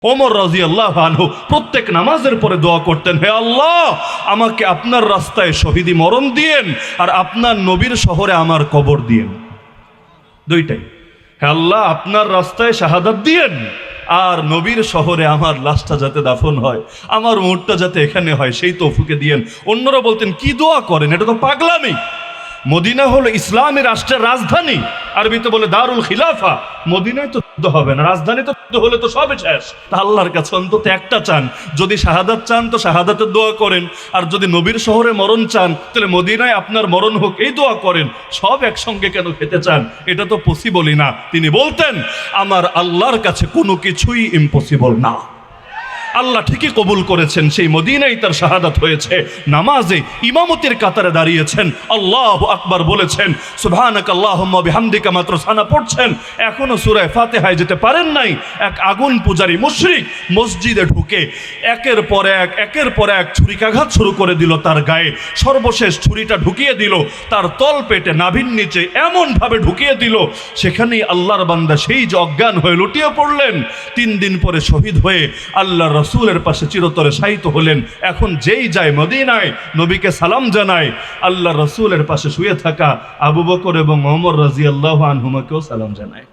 ওমর রাদিয়াল্লাহু আনহু প্রত্যেক নামাজের পরে দোয়া করতেন, হে আল্লাহ, আমাকে আপনার রাস্তায় শহীদি মরণ দিয়েন আর আপনার নবীর শহরে আমার কবর দিয়েন। দুইটাই, হে আল্লাহ, আপনার রাস্তায় শাহাদাত দিয়েন আর নবীর শহরে আমার লাশটা যাতে দাফন হয়, আমার মুহূর্তটা যাতে এখানে হয়, সেই তৌফিকে দিয়েন। অন্যরা বলতেন, কি দোয়া করেন, এটা তো পাগলামি। মদিনা হলো ইসলামী রাষ্ট্রের রাজধানী, আরবিতে বলে দারুল খিলাফা। মদিনায় তো যুদ্ধ হবে না, রাজধানী তো যুদ্ধ হলে তো সবে শেষ। তা আল্লাহর কাছে অন্তত একটা চান, যদি শাহাদাত চান তো শাহাদাতের দোয়া করেন, আর যদি নবীর শহরে মরণ চান তাহলে মদিনায় আপনার মরণ হোক, এই দোয়া করেন। সব একসঙ্গে কেন খেতে চান? এটা তো পসিবলই না। তিনি বলতেন, আমার আল্লাহর কাছে কোনো কিছুই ইম্পসিবল না। আল্লাহ ঠিকই কবুল করেছেন, সেই মদিনায় তার শাহাদাত হয়েছে। নামাজে ইমামতির কাতারে দাঁড়িয়েছেন, আল্লাহু আকবার বলেছেন, সুবহানাকাল্লাহুম্মা বিহামদিকা মাত্র সানা পড়ছেন, এখনো সূরা ফাতিহায় যেতে পারেন নাই। এক আগুন পূজারী মুশরিক মসজিদে ঢুকে একের পর এক ছুরিকাঘাত শুরু করে দিল তার গায়ে। সর্বশেষ ছুরিটা ঢুকিয়ে দিল তার তল পেটে, নাভির নিচে এমন ভাবে ঢুকিয়ে দিল, সেখানেই আল্লাহর বান্দা সেই যে অজ্ঞান হয়ে লুটিয়ে পড়লেন। 3 দিন পরে শহীদ হয়ে আল্লাহর রাসূলের পাশে চিরতরে শায়িত হলেন। এখন যেই যায় মদিনায় নবীকে সালাম জানায়, আল্লাহর রাসূলের পাশে শুয়ে থাকা আবু বকর এবং ওমর রাদিয়াল্লাহু আনহুমাকেও সালাম জানায়।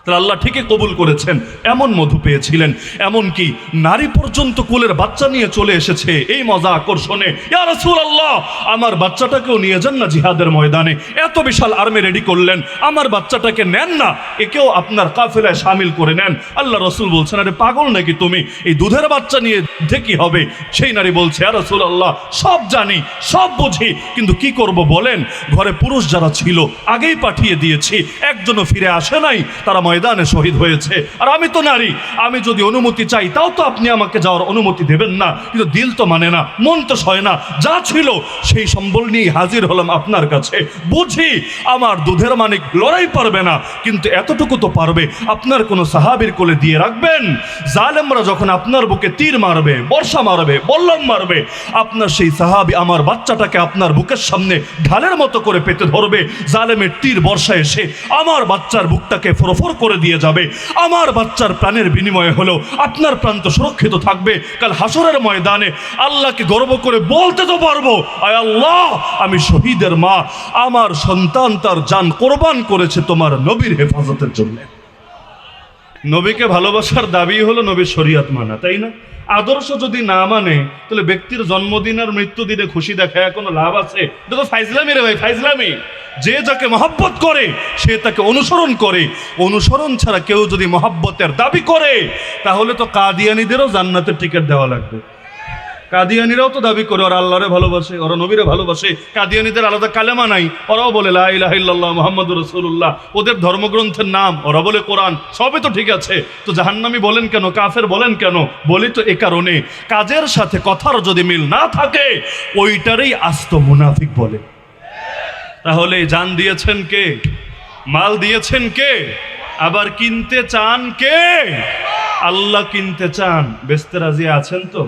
তাহলে আল্লাহ ঠিকই কবুল করেছেন। এমন মধু পেয়েছিলেন, এমনকি নারী পর্যন্ত কোলের বাচ্চা নিয়ে চলে এসেছে এই মজা আকর্ষণে। ইয়া রাসূলুল্লাহ, আমার বাচ্চাটাকেও নিয়ে যান না জিহাদের ময়দানে, এত বিশাল আর্মি রেডি করলেন, আমার বাচ্চাটাকে নেন না, একেও আপনার কাফেলায় শামিল করে নেন। আল্লাহ রাসূল বলছেন, আরে পাগল নাকি তুমি, এই দুধের বাচ্চা নিয়ে কি হবে? সেই নারী বলছে, ইয়া রাসূলুল্লাহ, সব জানি, সব বুঝি, কিন্তু কি করব বলেন? ঘরে পুরুষ যারা ছিল আগেই পাঠিয়ে দিয়েছি, একজনও ফিরে আসে নাই, তারা ময়দানে শহীদ হয়েছে। আর আমি তো নারী, আমি যদি অনুমতি চাই তাও তো আপনি আমাকে যাওয়ার অনুমতি দেবেন না। কিন্তু দিল তো মানে না, মন তো সয় না, যা ছিল সেই সম্বল নিয়ে হাজির হলাম আপনার কাছে। বুঝি আমার দুধের মানিক লড়াই পারবে না, কিন্তু এতটুকু তো পারবে, আপনার কোনো সাহাবীর কোলে দিয়ে রাখবেন। জালেমরা যখন আপনার বুকে তীর মারবে, বর্ষা মারবে, বল্লম মারবে, আপনার সেই সাহাবী আমার বাচ্চাটাকে আপনার বুকের সামনে ঢালের মতো করে পেতে ধরবে। জালেমের তীর বর্ষা এসে আমার বাচ্চার বুকটাকে ফরফর করে দিয়ে যাবে। আমার বাচ্চার প্রাণের বিনিময়ে হলো আপনার প্রাণ তো সুরক্ষিত থাকবে। কাল হাসরের ময়দানে আল্লাহকে গর্ব করে বলতে তো পারবো, আয় আল্লাহ, আমি শহীদের মা, আমার সন্তান তার জান কোরবান করেছে তোমার নবীর হেফাজতের জন্য। নবীকে ভালোবাসার দাবি হলো নবীর শরীয়ত মানা, তাই না? আদর্শ যদি না মানে তাহলে ব্যক্তির জন্মদিন আর মৃত্যুদিনে খুশি দেখায় কোনো লাভ আছে? এটা তো ফাইজলামি রে ভাই, ফাইজলামি। যে যাকে মহব্বত করে সে তাকে অনুসরণ করে। অনুসরণ ছাড়া কেউ যদি মহব্বতের দাবি করে তাহলে তো কাদিয়ানীদেরও জান্নাতের টিকিট দেওয়া লাগবে। কাদিয়ানীরাও তো দাবি করে ওরা আল্লাহরে ভালোবাসে, ওরা নবীরে ভালোবাসে। কাদিয়ানীদের আলাদা কালেমা নাই, ওরাও বলে লা ইলাহা ইল্লাল্লাহ মুহাম্মাদুর রাসূলুল্লাহ, ওদের ধর্মগ্রন্থের নাম, ওরা বলে কোরআন, সবই তো ঠিক আছে। তো জাহান্নামী বলেন কেন, কাফের বলেন কেন? বলি তো এ কারণে, কাজের সাথে কথার যদি মিল না থাকে ওইটারই আস্ত মুনাফিক বলে। তাহলে জান দিয়েছেন কে? মাল দিয়েছেন কে? আবার কিনতে চান কে? আল্লাহ কিনতে চান, বেচতে রাজি আছেন তো?